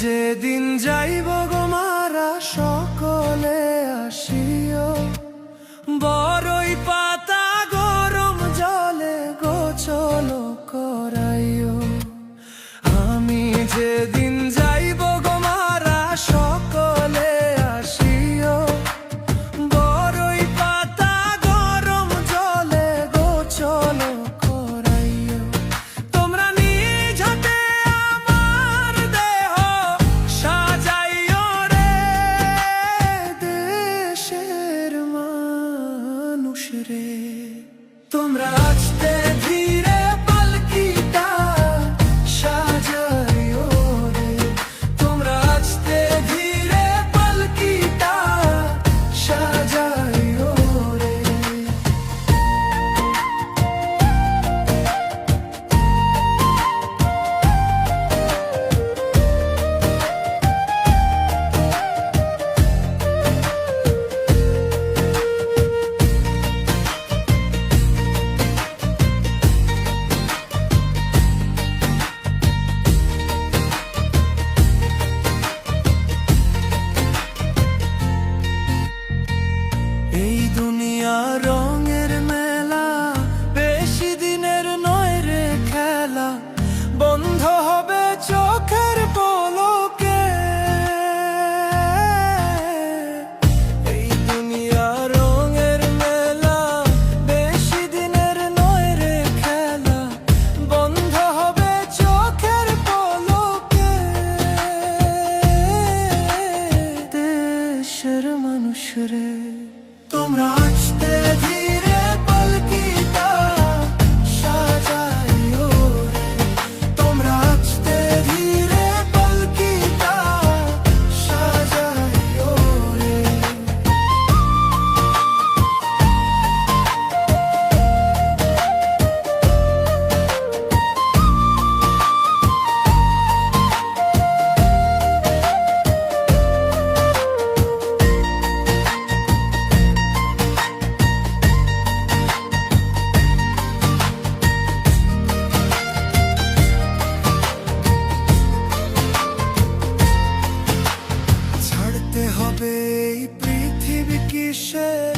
যেদিন যাইব গো মারা সকলে আসিও, বড়ই পাতা গরম জলে গোসল করাইও। আমি যেদিন যাইব গো মারা সকলে আসিও, বড়ই পাতা গরম জলে গোসল করাইও। তোমরা নিজ হাতে আমার দেহ সাজাইও রে, দেশের মানুষ রে। তোমরা আস্তে ধীরে পালকিটা সাজাইও রে, তোমরা আস্তে ধীরে পালকিটা সাজাইও রে। এই দুনিয়া রঙের মেলা, বেশি দিনের নয় রে খেলা, বন্ধ হবে চোখের পলকে। এই দুনিয়া রঙের মেলা, বেশি দিনের নয় রে খেলা, বন্ধ হবে চোখের পলকে। দেশের মানুষ রে, তোমরা আস্তে ধীরে পালকিটা সাজাইও রে, তোমরা আস্তে ধীরে পালকিটা সাজাইও রে। ছাড়তে হবে এই পৃথিবী কিসের